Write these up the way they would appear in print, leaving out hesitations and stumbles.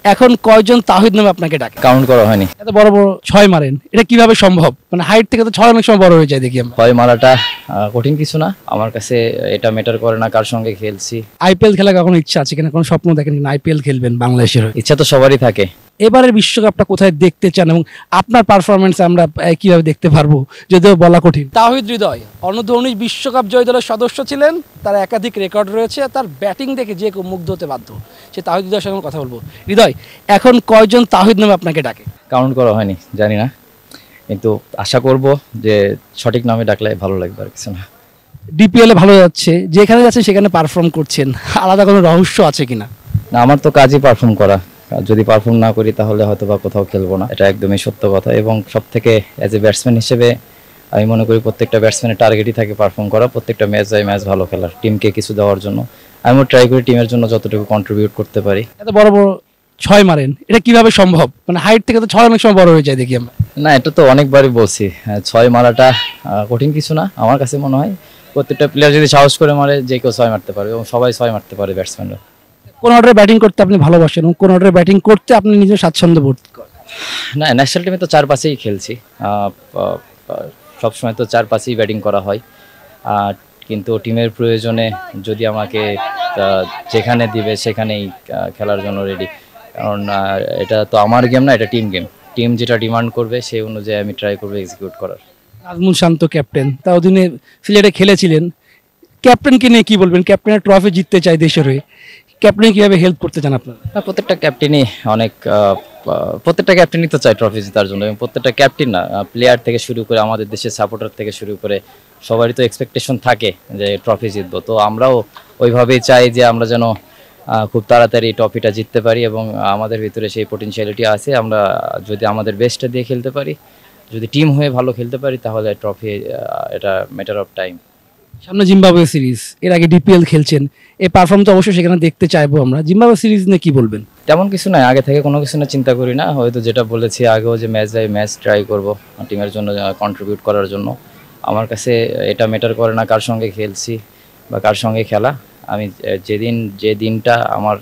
এখন কয়জন তাহিদ নামে আপনাকে ডাকে? কাউন্ট করা হয়নি। এত বড় বড় ছয় মারেন, এটা কিভাবে সম্ভব? মানে হাইট থেকে তো ছয় অনেক সময় বড় হয়ে যায় দেখি আমরা। ছয় মারাটা কঠিন কিছু না, আমার কাছে এটা ম্যাটার করে না কার সঙ্গে খেলছি। আইপিএল খেলা কখনো ইচ্ছা আছে কিনা, কোনো স্বপ্ন দেখেন কিনা আইপিএল খেলবেন বাংলাদেশের হয়ে? ইচ্ছা তো সবারই থাকে। এবারের বিশ্বকাপটা কোথায় দেখতে চান এবং আপনার পারফরমেন্স আমরা কিভাবে দেখতে পারবো, যদিও বলা কঠিন। তাহিদ হৃদয় অনূর্ধ্ব-19 বিশ্বকাপ জয়ী দলের সদস্য ছিলেন, তার একাধিক রেকর্ড রয়েছে, তার ব্যাটিং দেখে যে কেউ মুগ্ধ হতে বাধ্য। সে তাহিদ হৃদয়ের সঙ্গে কথা বলবো। হৃদয়, এখন কয়জন তাহিদ নামে আপনাকে ডাকে? কাউন্ট করা হয়নি, জানি না, কিন্তু আশা করব যে সঠিক নামে ডাকলে ভালো লাগবে, আর কিছু না। ডিপিএল এ ভালো যাচ্ছে, যেখানে যাচ্ছেন সেখানে পারফর্ম করছেন, আলাদা কোনো রহস্য আছে কিনা? না, আমার তো কাজই পারফর্ম করা, যদি পারফর্ম না করি তাহলে হয়তো বা কোথাও খেলবো না, এটা একদমই সত্য কথা। এবং সব থেকে অ্যাজ এ ব্যাটসম্যান হিসেবে আমি মনে করি প্রত্যেকটা ব্যাটসম্যানের টার্গেটই থাকে পারফর্ম করা, প্রত্যেকটা ম্যাচ ভালো খেলার, টিমকে কিছু দেওয়ার জন্য। আমিও ট্রাই করি টিমের জন্য যতটুকু কন্ট্রিবিউট করতে পারি। এত বড় বড় ছয় মারেন, এটা কিভাবে সম্ভব? মানে হাইট থেকে তো ছয় অনেক সময় বড় হয়ে যায় দেখি আমরা। না, এটা তো অনেকবারই বলছি, ছয় মারাটা কঠিন কিছু না, আমার কাছে মনে হয় প্রত্যেকটা প্লেয়ার যদি সাহস করে মারে যে কেউ ছয় মারতে পারে, এবং সবাই ছয় মারতে পারে ব্যাটসম্যানরা। কোন অর্ডারে ব্যাটিং করতে আপনি ভালোবাসেন এবং কোন অর্ডারে ব্যাটিং করতে আপনি নিজে স্বাচ্ছন্দ্য বোধ করেন? না, ন্যাশনাল টিমে তো 4-5-এই খেলছি, সবসময় তো 4-5-এই ব্যাটিং করা হয়, কিন্তু টিমের প্রয়োজনে যদি আমাকে যেখানে দিবে সেখানেই খেলার জন্য রেডি, কারণ এটা তো আমার গেম না, এটা টিম গেম। টিম যেটা ডিমান্ড করবে সেই অনুযায়ী আমি ট্রাই করবো এক্সিকিউট করার। নাজমুল শান্ত ক্যাপ্টেন, তা অধীনে সিলেটে খেলেছিলেন, ক্যাপ্টেনকে নিয়ে কি বলবেন? ক্যাপ্টেনের ট্রফি জিততে চায় দেশের হয়ে, ক্যাপ্টেন কিভাবে হেল্প করতে চান আপনারা? প্রত্যেকটা ক্যাপ্টেনই প্রত্যেকটা ক্যাপ্টেনই তো চায় ট্রফি জেতার জন্য, এবং প্রত্যেকটা ক্যাপ্টেন না, প্লেয়ার থেকে শুরু করে আমাদের দেশের সাপোর্টার থেকে শুরু করে সবারই তো এক্সপেকটেশন থাকে যে ট্রফি জিতবো। তো আমরাও ওইভাবেই চাই যে আমরা যেন খুব তাড়াতাড়ি ট্রফিটা জিততে পারি, এবং আমাদের ভিতরে সেই পটেনশিয়ালিটি আছে। আমরা যদি আমাদের বেস্টটা দিয়ে খেলতে পারি, যদি টিম হয়ে ভালো খেলতে পারি, তাহলে ট্রফি এটা ম্যাটার অফ টাইম। সামনে জিম্বাবুয়ে সিরিজ, এর আগে ডিপিএল খেলছেন, এই পারফর্ম তো অবশ্যই সেখানে দেখতে চাইবো আমরা। জিম্বাবুয়ে সিরিজ নিয়ে কি বলবেন? তেমন কিছু নয়, আগে থেকে কোনো কিছু না চিন্তা করি না, হয়তো যেটা বলেছি আগেও যে ম্যাচ ট্রাই করব টিমের জন্য কন্ট্রিবিউট করার জন্য। আমার কাছে এটা ম্যাটার করে না কার সঙ্গে খেলছি বা কার সঙ্গে খেলা, আমি যে দিনটা আমার,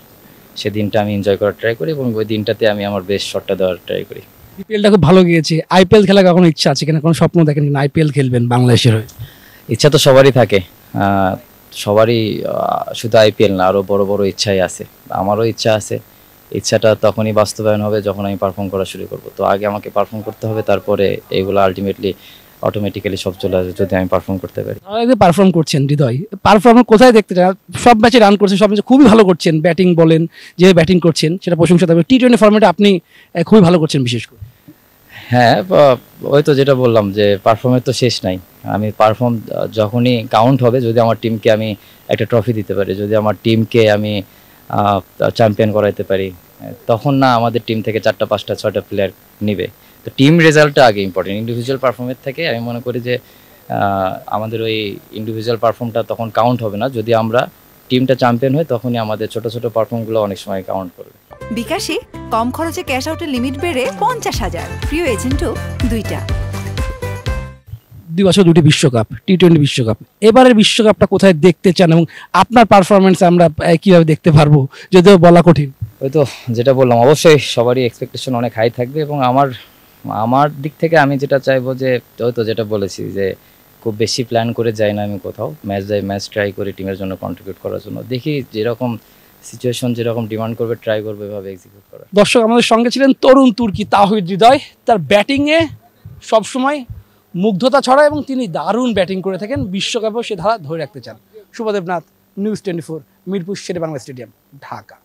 সেদিনটা আমি এনজয় করার ট্রাই করি, এবং ওই দিনটাতে আমি আমার বেস্ট শটটা দেওয়ার ট্রাই করি। ডিপিএলটা খুব ভালো গিয়েছে, আইপিএল খেলা কখনো ইচ্ছা আছে কিনা, কোনো স্বপ্ন দেখেন কিনা আইপিএল খেলবেন বাংলাদেশের হয়ে? ইচ্ছা তো সবারই থাকে, সবারই, শুধু আইপিএল না, আরও বড় বড় ইচ্ছাই আছে। আমারও ইচ্ছা আছে, ইচ্ছাটা তখনই বাস্তবায়ন হবে যখন আমি পারফর্ম করা শুরু করব। তো আগে আমাকে পারফর্ম করতে হবে, তারপরে এইগুলো আলটিমেটলি অটোমেটিক্যালি সব চলে আসবে যদি আমি পারফর্ম করতে পারি। পারফর্ম করছেন হৃদয়, পারফর্ম কোথায় দেখতে চান? সব ম্যাচে রান করছেন, সব ম্যাচে খুবই ভালো করছেন, ব্যাটিং বলেন, যে ব্যাটিং করছেন সেটা প্রশংসা থাকবে। টি-20 ফরম্যাটে আপনি খুবই ভালো করছেন বিশেষ করে। হ্যাঁ, ওই তো যেটা বললাম যে পারফর্মের তো শেষ নাই। আমি পারফর্ম যখনই কাউন্ট হবে, যদি আমার টিমকে আমি একটা ট্রফি দিতে পারি, যদি আমার টিমকে আমি চ্যাম্পিয়ন করাইতে পারি, তখন না আমাদের টিম থেকে 4টা 5টা 6টা প্লেয়ার নিবে। তো টিম রেজাল্টটা আগে ইম্পর্টেন্ট, ইন্ডিভিজুয়াল পারফর্মের থেকে। আমি মনে করি যে আমাদের ওই ইন্ডিভিজুয়াল পারফর্মটা তখন কাউন্ট হবে না, যদি আমরা টিমটা চ্যাম্পিয়ন হয় তখনই আমাদের ছোট ছোট পারফর্মগুলো অনেক সময় কাউন্ট করবে। বিকাশে কম খরচে ক্যাশ আউটের লিমিট বেড়ে 50,000, প্রিয় এজেন্টও 2টা। 2 বছর 2টি বিশ্বকাপ, টি-20 বিশ্বকাপ, এবারের বিশ্বকাপটা কোথায় দেখতে চান এবং আপনার পারফরমেন্স আমরা কিভাবে দেখতে পারবো, যদিও বলা কঠিন? ওই তো যেটা বললাম, অবশ্যই সবারই এক্সপেকটেশন অনেক হাই থাকবে, এবং আমার দিক থেকে আমি যেটা চাইবো যে ওই তো যেটা বলেছি যে খুব বেশি প্ল্যান করে যাই না আমি কোথাও, ম্যাচ ট্রাই করি টিমের জন্য কন্ট্রিবিউট করার জন্য, দেখি যেরকম সিচুয়েশন যেরকম ডিমান্ড করবে ট্রাই করবে এভাবে এক্সিকিউট করার। দর্শক, আমাদের সঙ্গে ছিলেন তরুণ তুর্কি তাহিদ হৃদয়। তার ব্যাটিংয়ে সবসময় মুগ্ধতা ছড়ায় এবং তিনি দারুণ ব্যাটিং করে থাকেন, বিশ্বকাপেও সে ধারা ধরে রাখতে চান। শুভদেব নাথ, নিউজ 24, মিরপুর শেরে বাংলা স্টেডিয়াম, ঢাকা।